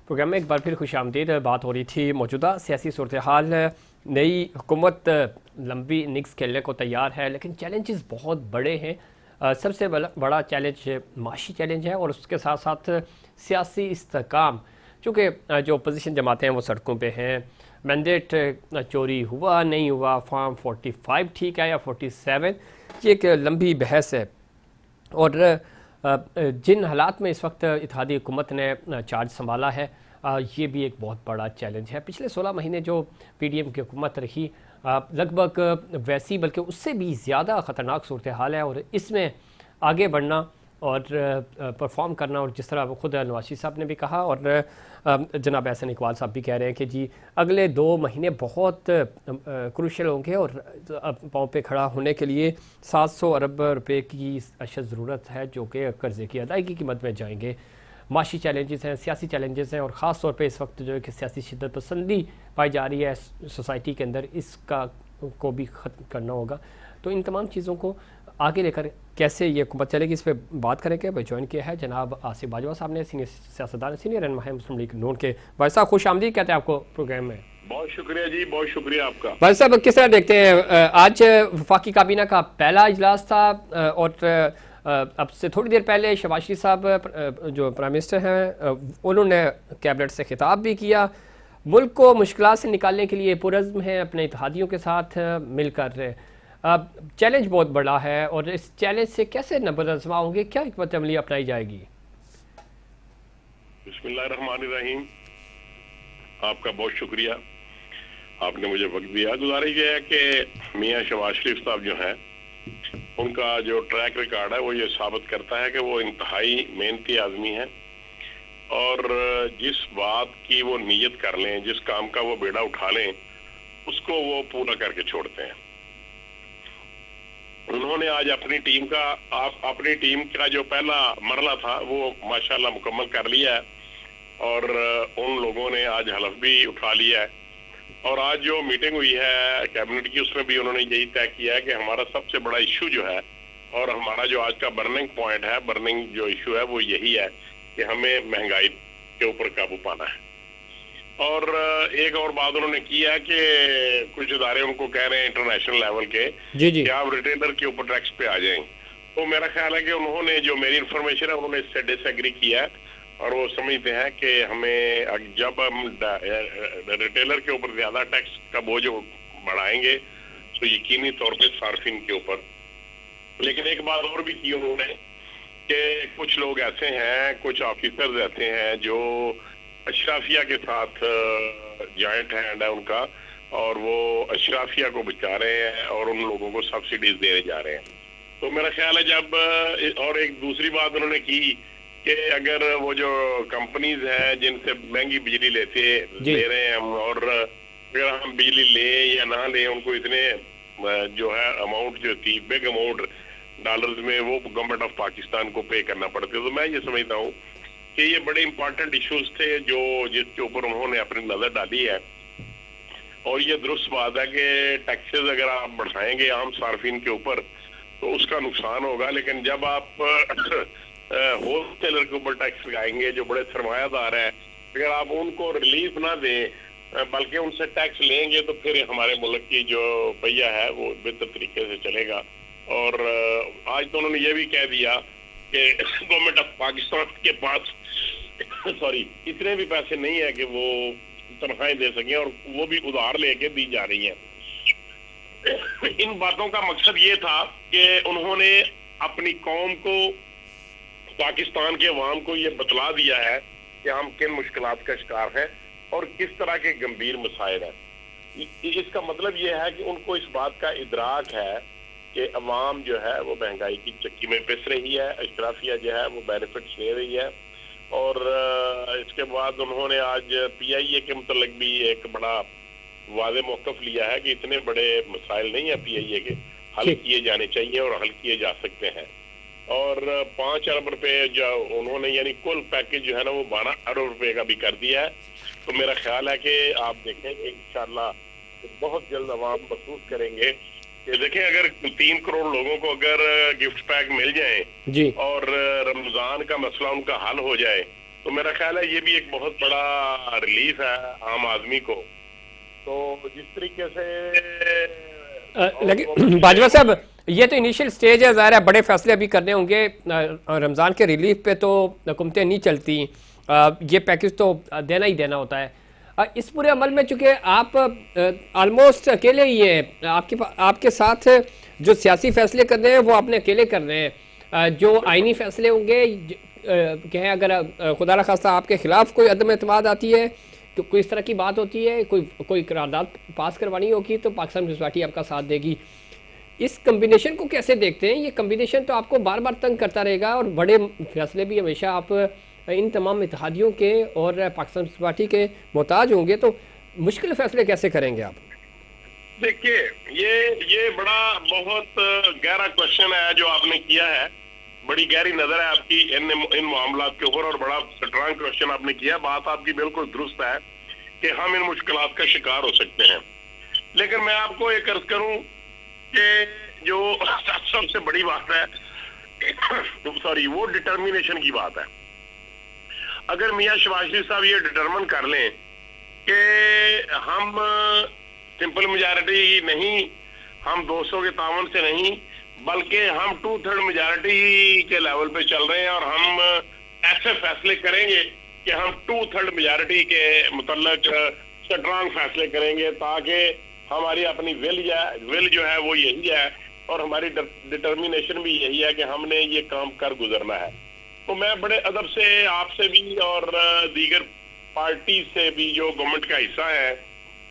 Programme में एक बार फिर खुशामदीद। बात हो रही थी मौजूदा सियासी सूरत हाल। नई हुकूमत लंबी इनिंग्स खेलने को तैयार है, लेकिन चैलेंजेस बहुत बड़े हैं। सबसे बड़ा चैलेंज माशी चैलेंज है और उसके साथ साथ सियासी इस्तेहकाम। चूँकि जो अपोजिशन जमातें हैं वो सड़कों पे हैं। मैंडेट चोरी हुआ नहीं हुआ, फॉर्म 45 ठीक है या 47, ये एक लंबी बहस है। और जिन हालात में इस वक्त इत्तेहादी हुकूमत ने चार्ज संभाला है, ये भी एक बहुत बड़ा चैलेंज है। पिछले 16 महीने जो PDM की हुकूमत रही, लगभग वैसी बल्कि उससे भी ज़्यादा ख़तरनाक सूरत हाल है। और इसमें आगे बढ़ना और परफॉर्म करना, और जिस तरह खुद नवाज शरीफ साहब ने भी कहा और जनाब एहसन इकबाल साहब भी कह रहे हैं कि जी अगले 2 महीने बहुत क्रूशल होंगे और पाँव पे खड़ा होने के लिए 700 अरब रुपए की अशद ज़रूरत है, जो कि कर्ज़े की अदायगी की मद में जाएंगे। माशी चैलेंजेस हैं, सियासी चैलेंजेस हैं, और ख़ास तौर पे इस वक्त जो है कि सियासी शिद्दत पसंदी पाई जा रही है सोसाइटी के अंदर, इसका को भी ख़त्म करना होगा। तो इन तमाम चीज़ों को आगे लेकर कैसे ये हुकूमत चलेगी, इस पर बात करेंगे। भाई ज्वाइन किया है जनाब आसिफ बाजवा साहब ने, सीनियर सियासतदान, सीनियर रहनुमा है मुस्लिम लीग नून के। भाई साहब खुश आमदीद कहते हैं आपको प्रोग्राम में। बहुत शुक्रिया जी, बहुत शुक्रिया आपका। भाई साहब किस तरह देखते हैं, आज वफाकी काबीना का पहला इजलास था और अब से थोड़ी देर पहले शहबाज शरीफ साहब जो प्राइम मिनिस्टर हैं उन्होंने कैबिनेट से खिताब भी किया। मुल्क को मुश्किलात से निकालने के लिए पुरज़्म है, अपने इत्तेहादियों के साथ मिलकर। चैलेंज बहुत बड़ा है और इस चैलेंज से कैसे नबरज़मा होंगे, क्या हिकमत अमली अपनाई जाएगी? बिस्मिल्लाहिर्रहमानिर्रहीम। आपका बहुत शुक्रिया, आपने मुझे वक्त दिया। गुजारिश ये है कि मियाँ शहबाज शरीफ साहब जो हैं, उनका जो ट्रैक रिकॉर्ड है वो ये साबित करता है कि वो इंतहाई मेहनती आदमी है और जिस बात की वो नीयत कर लें, जिस काम का वो बेड़ा उठा लें, उसको वो पूरा करके छोड़ते हैं। उन्होंने आज अपनी टीम का जो पहला मरला था वो माशाल्लाह मुकम्मल कर लिया है और उन लोगों ने आज हलफ भी उठा लिया है। और आज जो मीटिंग हुई है कैबिनेट की, उसमें भी उन्होंने यही तय किया है कि हमारा सबसे बड़ा इशू जो है और हमारा जो आज का बर्निंग पॉइंट है, बर्निंग जो इशू है वो यही है कि हमें महंगाई के ऊपर काबू पाना है। और एक और बात उन्होंने की है कि कुछ इदारे उनको कह रहे हैं इंटरनेशनल लेवल के कि आप रिटेलर के ऊपर टैक्स पे आ जाएं। तो मेरा ख्याल है कि उन्होंने, जो मेरी इंफॉर्मेशन है, उन्होंने इससे डिसएग्री किया है और वो समझते हैं कि हमें जब हम रिटेलर के ऊपर ज्यादा टैक्स का बोझ बढ़ाएंगे तो यकीनी तौर पे सार्फिन के ऊपर। लेकिन एक बात और भी की उन्होंने कि कुछ लोग ऐसे हैं, कुछ ऑफिसर्स ऐसे हैं जो अशराफिया के साथ जॉइंट हैंड है उनका, और वो अशराफिया को बचा रहे हैं और उन लोगों को सब्सिडीज देने जा रहे हैं। तो मेरा ख्याल है जब, और एक दूसरी बात उन्होंने की कि अगर वो जो कंपनीज हैं जिनसे महंगी बिजली ले रहे हैं हम, और अगर हम बिजली ले या ना ले, उनको इतने जो है अमाउंट जो थी, बिग अमाउंट डॉलर्स में, वो गवर्नमेंट ऑफ पाकिस्तान को पे करना पड़ता है। तो मैं ये समझता हूँ कि ये बड़े इंपॉर्टेंट इश्यूज थे जो जिसके ऊपर उन्होंने अपनी नजर डाली है। और ये दुरुस्त बात है कि टैक्सेस अगर आप बढ़ाएंगे आम सार्फिन के ऊपर तो उसका नुकसान होगा, लेकिन जब आप होलसेलर के ऊपर टैक्स लगाएंगे जो बड़े सरमायादार हैं, अगर आप उनको रिलीफ ना दें बल्कि उनसे टैक्स लेंगे तो फिर हमारे मुल्क की जो पहिया है वो बेहतर तरीके से चलेगा। और आज तो उन्होंने ये भी कह दिया कि गवर्नमेंट ऑफ पाकिस्तान के पास इतने भी पैसे नहीं है कि वो तनख्वाहें दे सकें, और वो भी उधार लेके दी जा रही हैं। इन बातों का मकसद ये था कि उन्होंने अपनी कौम को, पाकिस्तान के अवाम को ये बतला दिया है कि हम किन मुश्किलात का शिकार हैं और किस तरह के गंभीर मसाइल हैं। इसका मतलब ये है कि उनको इस बात का इदराक है कि अवाम जो है वो महंगाई की चक्की में पिस रही है, अशराफिया जो है वो बेनिफिट्स ले रही है। और इसके बाद उन्होंने आज PIA के मुतल्लिक भी एक बड़ा वाज़े मौक़िफ़ लिया है कि इतने बड़े मसाइल नहीं है PIA के, हल किए जाने चाहिए और हल किए जा सकते हैं। और 5 अरब रुपए जो उन्होंने, यानी कुल पैकेज जो है ना, वो 12 अरब रुपए का भी कर दिया है। तो मेरा ख्याल है कि आप देखें कि इंशाल्लाह बहुत जल्द अवाम महसूस करेंगे कि देखें, अगर 3 करोड़ लोगों को अगर गिफ्ट पैक मिल जाए और रमजान का मसला उनका हल हो जाए तो मेरा ख्याल है ये भी एक बहुत बड़ा रिलीफ है आम आदमी को। तो जिस तरीके से लेकिन बाजवा साहब, ये तो इनिशियल स्टेज है, ज़ाहिर है बड़े फैसले अभी करने होंगे। रमज़ान के रिलीफ पे तो हुकूमतें नहीं चलती, ये पैकेज तो देना ही देना होता है। इस पूरे अमल में चूंकि आप ऑलमोस्ट अकेले ही हैं, आपके साथ जो सियासी फैसले कर रहे हैं वो आपने अकेले कर रहे हैं। जो आइनी फैसले होंगे, कहें अगर खुदा न खास्ता आपके खिलाफ कोई अदम एतमाद आती है, तो कोई इस तरह की बात होती है, कोई करारदाद पास करवानी होगी, तो पाकिस्तान पीपल्स पार्टी आपका साथ देगी। इस कम्बिनेशन को कैसे देखते हैं? ये कम्बिनेशन तो आपको बार बार तंग करता रहेगा, और बड़े फैसले भी हमेशा आप इन तमाम इत्तेहादियों के और पाकिस्तान पीपल्स पार्टी के मोहताज होंगे, तो मुश्किल फैसले कैसे करेंगे आप? देखिए, ये बड़ा बहुत गहरा क्वेश्चन है जो आपने किया है। बड़ी गहरी नजर है आपकी इन मामला के ऊपर, और बड़ा स्ट्रांग क्वेश्चन आपने किया। बात आपकी बिल्कुल दुरुस्त है कि हम इन मुश्किलात का शिकार हो सकते हैं, लेकिन मैं आपको एक अर्ज करूं कि जो सबसे बड़ी बात है सॉरी, वो डिटर्मिनेशन की बात है। अगर मियां शहबाज शरीफ साहब ये डिटर्मिन कर लें कि हम सिंपल मेजॉरिटी नहीं, हम 200 के तावन से नहीं, बल्कि हम 2/3 मेजॉरिटी के लेवल पे चल रहे हैं, और हम ऐसे फैसले करेंगे कि हम 2/3 मेजॉरिटी के मुतल्लक स्ट्रांग फैसले करेंगे, ताकि हमारी अपनी विल जो है वो यही है, और हमारी डिटर्मिनेशन भी यही है कि हमने ये काम कर गुजरना है। तो मैं बड़े अदब से आपसे भी और दीगर पार्टी से भी जो गवर्नमेंट का हिस्सा है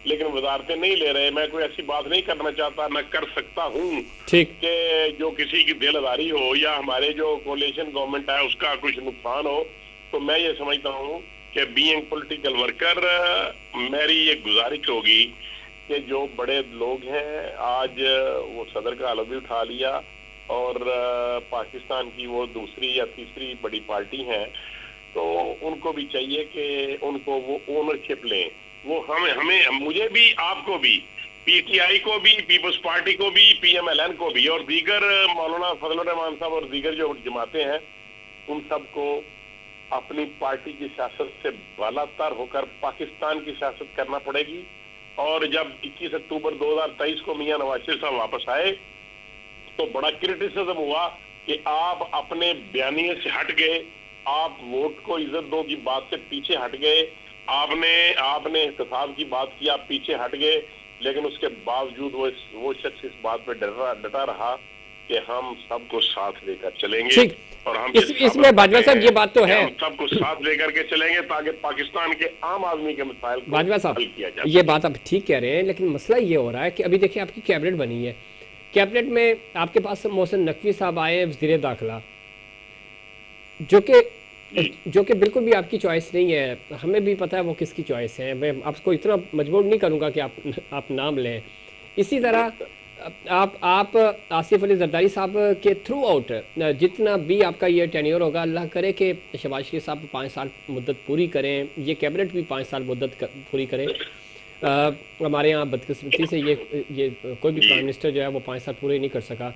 लेकिन वजारतें नहीं ले रहे, मैं कोई ऐसी बात नहीं करना चाहता, न कर सकता हूँ कि जो किसी की दिल आजारी हो या हमारे जो कोलिशन गवर्नमेंट है उसका कुछ नुकसान हो। तो मैं ये समझता हूँ कि बीइंग पॉलिटिकल वर्कर मेरी ये गुजारिश होगी कि जो बड़े लोग हैं, आज वो सदर का हलफ भी उठा लिया, और पाकिस्तान की वो दूसरी या तीसरी बड़ी पार्टी है, तो उनको भी चाहिए कि उनको वो ओनरशिप लें। वो हमें मुझे भी, आपको भी, पीटीआई को भी, पीपल्स पार्टी को भी, पीएमएलएन को भी, और दीगर मौलाना फजलुर रहमान साहब और दीगर जो जमातें हैं, उन सबको अपनी पार्टी की सियासत से बालातर होकर पाकिस्तान की सियासत करना पड़ेगी। और जब 21 अक्टूबर 2023 को मियां नवाज शरीफ साहब वापस आए तो बड़ा क्रिटिसिज्म हुआ कि आप अपने बयानिए से हट गए, आप वोट को इज्जत दो की बात से पीछे हट गए, आपने एहतसाब की बात की, आप पीछे हट गए। लेकिन उसके बावजूद वो शख्स इस बात पे डटा रहा कि हम सबको साथ लेकर चलेंगे, और हम इसमें बाजवा साहब ये बात तो है, हम सबको साथ लेकर के चलेंगे ताकि पाकिस्तान के आम आदमी के मसाइल को बाजवा साहब हल किया जाए। ये बात आप ठीक कह रहे हैं, लेकिन मसला ये हो रहा है कि अभी देखिए आपकी कैबिनेट बनी है, कैबिनेट में आपके पास मोहसिन नकवी साहब आए हैं वज़ीर दाखिला, जो कि बिल्कुल भी आपकी चॉइस नहीं है। हमें भी पता है वो किसकी चॉइस है, मैं आपको इतना मजबूर नहीं करूंगा कि आप नाम लें। इसी तरह आप आसिफ अली जरदारी साहब के थ्रू आउट जितना भी आपका ये टेन्योर होगा, अल्लाह करे कि शहबाज शरीफ साहब 5 साल मुद्दत पूरी करें, ये कैबिनेट भी 5 साल मुद्दत पूरी करें। हमारे यहाँ बदकिस्मती से ये कोई भी प्राइम मिनिस्टर जो है वो 5 साल पूरे नहीं कर सका,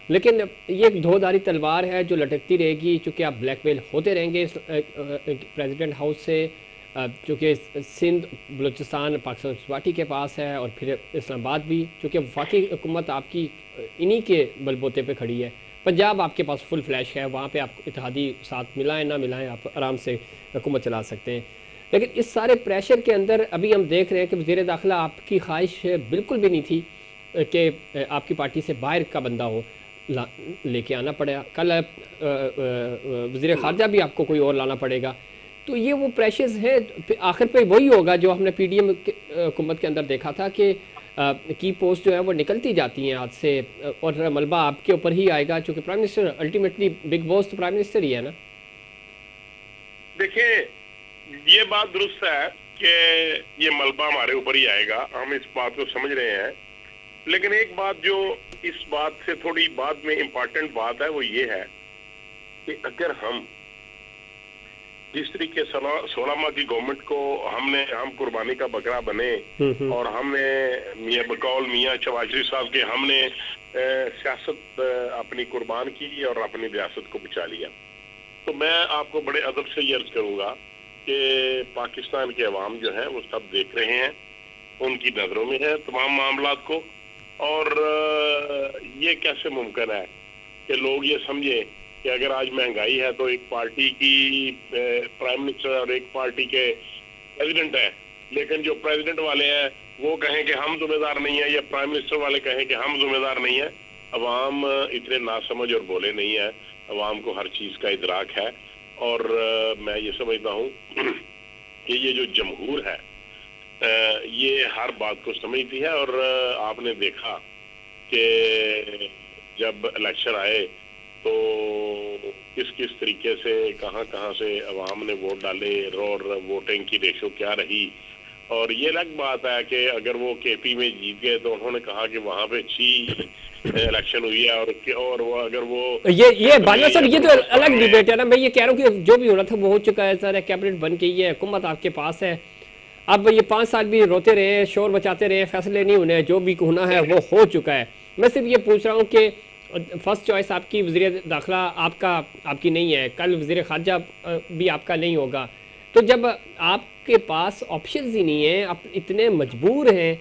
लेकिन ये एक धोधारी तलवार है जो लटकती रहेगी, चूँकि आप ब्लैकमेल होते रहेंगे प्रेसिडेंट हाउस से, चूँकि सिंध बलूचिस्तान पाकिस्तान पार्टी के पास है, और फिर इस्लामाबाद भी, चूँकि वफाकी हुकूमत आपकी इन्हीं के बलबूते पे खड़ी है। पंजाब आपके पास फुल फ्लैश है, वहाँ पे आप इत्तेहादी साथ मिलाएं ना मिलाएं आप आराम से हुकूमत चला सकते हैं। लेकिन इस सारे प्रेशर के अंदर अभी हम देख रहे हैं कि वज़ीर दाखिला आपकी ख्वाहिश बिल्कुल भी नहीं थी कि आपकी पार्टी से बाहर का बंदा हो, लेके आना पड़ेगा। कल वज़ीर ख़ारजा भी आपको कोई और लाना पड़ेगा। तो ये वो प्रेशर्स है, आखिर पे वही होगा जो हमने पीडीएम हुकूमत के अंदर देखा था कि की पोस्ट जो है वो निकलती जाती हैं हाथ से, और मलबा आपके ऊपर ही आएगा, चूँकि prime minister ultimately big boss तो प्राइम मिनिस्टर ही है ना। देखिए, ये बात दुरुस्त है कि ये मलबा हमारे ऊपर ही आएगा, हम इस बात को समझ रहे हैं। लेकिन एक बात जो इस बात से थोड़ी बाद में इम्पोर्टेंट बात है वो ये है कि अगर हम जिस तरीके 16 माह की गवर्नमेंट को हम कुर्बानी का बकरा बने, और हमने मियां शहबाज शरीफ साहब के हमने सियासत अपनी कुर्बान की और अपनी रियासत को बचा लिया, तो मैं आपको बड़े अदब से ये अर्ज करूंगा कि पाकिस्तान के अवाम जो है वो सब देख रहे हैं, उनकी नजरों में है तमाम मामलात को। और ये कैसे मुमकिन है कि लोग ये समझे कि अगर आज महंगाई है तो एक पार्टी की प्राइम मिनिस्टर और एक पार्टी के प्रेसिडेंट है, लेकिन जो प्रेसिडेंट वाले हैं वो कहें कि हम जिम्मेदार नहीं है, या प्राइम मिनिस्टर वाले कहें कि हम जिम्मेदार नहीं है। अवाम इतने नासमझ और बोले नहीं है, अवाम को हर चीज का इदराक है। और मैं ये समझता हूँ कि ये जो जमहूर है ये हर बात को समझती है। और आपने देखा कि जब इलेक्शन आए तो किस किस तरीके से कहां कहां से अवाम ने वोट डाले और वोटिंग की रेशो क्या रही। और ये अलग बात है कि अगर वो केपी में जीत गए तो उन्होंने कहा कि वहां पे अच्छी इलेक्शन हुई है, और वो अगर वो ये बाजवा साहब ये तो अलग डिबेट है ना। मैं ये कह रहा हूँ कि जो भी हो रहा था वो हो चुका है सर, कैबिनेट बन गई है, हुकूमत आपके पास है। अब ये 5 साल भी रोते रहे, शोर मचाते रहे, फैसले नहीं होने, जो भी होना है वो हो चुका है। मैं सिर्फ ये पूछ रहा हूँ कि फर्स्ट चॉइस आपकी वज़ीर दाखिला आपकी नहीं है, कल वज़ीर ख़ारजा भी आपका नहीं होगा। तो जब आपके पास ऑप्शंस ही नहीं है, आप इतने मजबूर हैं,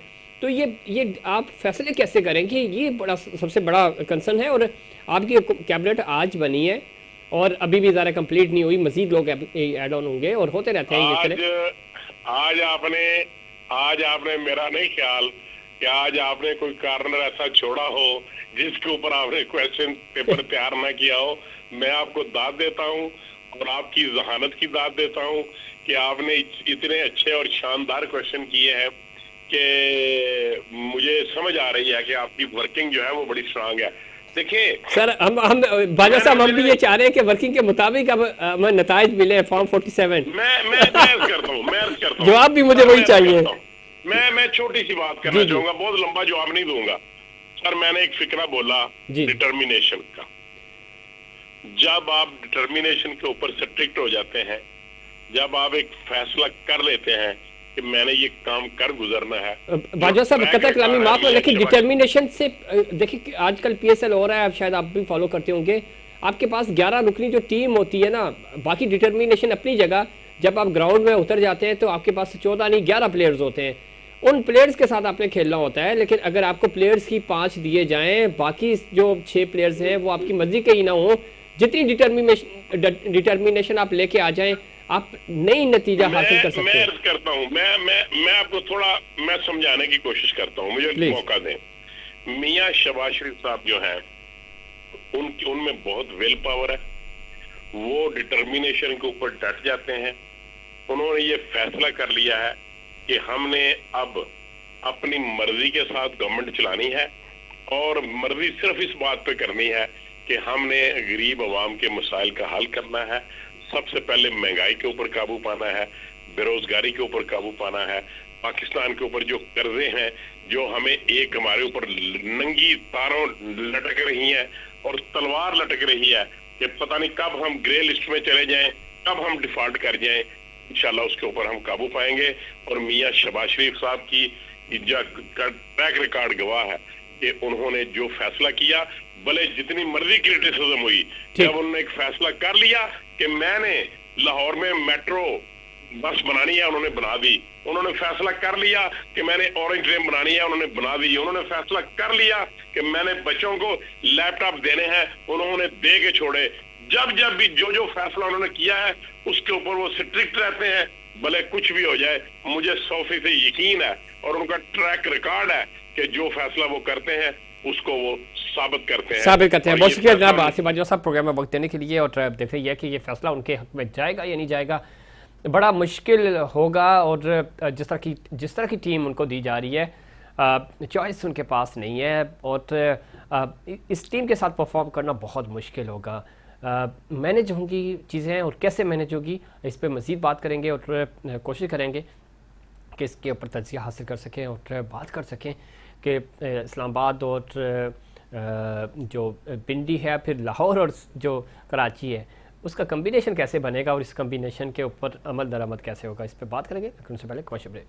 तो ये आप फैसले कैसे करेंगे? ये बड़ा सबसे बड़ा कंसर्न है। और आपकी कैबिनेट आज बनी है और अभी भी ज़्यादा कंप्लीट नहीं हुई, मजीद लोग ऐड ऑन होंगे और होते रहते हैं। आज आपने मेरा नहीं ख्याल कि आज आपने कोई कारण ऐसा छोड़ा हो जिसके ऊपर आपने क्वेश्चन पेपर तैयार ना किया हो। मैं आपको दाद देता हूं और आपकी जहानत की दाद देता हूं कि आपने इतने अच्छे और शानदार क्वेश्चन किए हैं कि मुझे समझ आ रही है कि आपकी वर्किंग जो है वो बड़ी स्ट्रांग है। देखिए सर, हम बाजा साहब हम भी ये चाह रहे हैं कि वर्किंग के मुताबिक अब हमें नताइज मिले। फॉर्म 47 मैं करता हूँ जवाब भी मुझे वही चाहिए। मैं छोटी सी बात करना चाहूंगा, बहुत लंबा जवाब नहीं दूंगा सर। मैंने एक फिक्रा बोला डिटर्मिनेशन का। जब आप डिटर्मिनेशन के ऊपर स्ट्रिक्ट हो जाते हैं, जब आप एक फैसला कर लेते हैं कि मैंने ये काम कर गुजरना है। बाजवा साहब कतई कलामी माफ है, लेकिन डिटर्मिनेशन से देखिए आजकल PSL हो रहा है, आप शायद आप भी फॉलो करते होंगे। आपके पास 11 रुकनी जो टीम होती है ना, बाकी डिटर्मिनेशन अपनी जगह, जब आप ग्राउंड में उतर जाते हैं तो आपके पास 14 नहीं 11 प्लेयर्स होते हैं। उन प्लेयर्स के साथ आपने खेलना होता है। लेकिन अगर आपको प्लेयर्स ही 5 दिए जाएं, बाकी जो 6 प्लेयर्स हैं वो आपकी मर्जी के ही ना हो, जितनी डिटर्मिनेशन आप लेके आ जाएं आप नई नतीजा हासिल कर सकते हैं। मैं करता हूं, मैं आपको थोड़ा मैं समझाने की कोशिश करता हूं, मुझे मौका दें। मियां शहबाज शरीफ साहब जो हैं उनमें बहुत विल पावर है, वो डिटर्मिनेशन के ऊपर डट जाते हैं। उन्होंने ये फैसला कर लिया है कि हमने अब अपनी मर्जी के साथ गवर्नमेंट चलानी है, और मर्जी सिर्फ इस बात पे करनी है कि हमने गरीब आवाम के मसाइल का हल करना है। सबसे पहले महंगाई के ऊपर काबू पाना है, बेरोजगारी के ऊपर काबू पाना है, पाकिस्तान के ऊपर जो कर्जे हैं जो हमें एक हमारे ऊपर नंगी तारों लटक रही हैं और तलवार लटक रही है कि पता नहीं कब हम ग्रे लिस्ट में चले जाएं, कब हम डिफॉल्ट कर जाएं। इंशाल्लाह उसके ऊपर हम काबू पाएंगे। और मियां शहबाज शरीफ साहब की ट्रैक रिकॉर्ड गवाह है कि उन्होंने जो फैसला किया, भले जितनी मर्जी क्रिटिसिज्म हुई, जब उन्होंने एक फैसला कर लिया कि मैंने लाहौर में मेट्रो बस बनानी है, उन्होंने बना दी। उन्होंने फैसला कर लिया कि मैंने ऑरेंज ट्रेन बनानी है, उन्होंने बना दी। उन्होंने फैसला कर लिया कि मैंने बच्चों को लैपटॉप देने हैं, उन्होंने दे के छोड़े। जब जब भी जो फैसला उन्होंने किया है उसके ऊपर वो स्ट्रिक्ट रहते हैं, भले कुछ भी हो जाए। मुझे 100% यकीन है और उनका ट्रैक रिकॉर्ड है कि जो फैसला वो करते हैं उसको वो साबित करते हैं। बहुत शुक्रिया जनाब आसिफ बाजवा साहब प्रोग्राम में वक्त देने के लिए। और देख रही है कि ये फैसला उनके हक में जाएगा या नहीं जाएगा, बड़ा मुश्किल होगा। और जिस तरह की टीम उनको दी जा रही है, चॉइस उनके पास नहीं है, और इस टीम के साथ परफॉर्म करना बहुत मुश्किल होगा। मैनेज होंगी चीज़ें और कैसे मैनेज होगी, इस पर मज़ीद बात करेंगे और कोशिश करेंगे कि इसके ऊपर तजिया हासिल कर सकें और बात कर सकें कि इस्लामाबाद और जो पिंडी है, फिर लाहौर और जो कराची है, उसका कम्बिनेशन कैसे बनेगा और इस कम्बिनेशन के ऊपर अमल दरामद कैसे होगा, इस पर बात करेंगे। लेकिन उससे पहले कमर्शियल ब्रेक।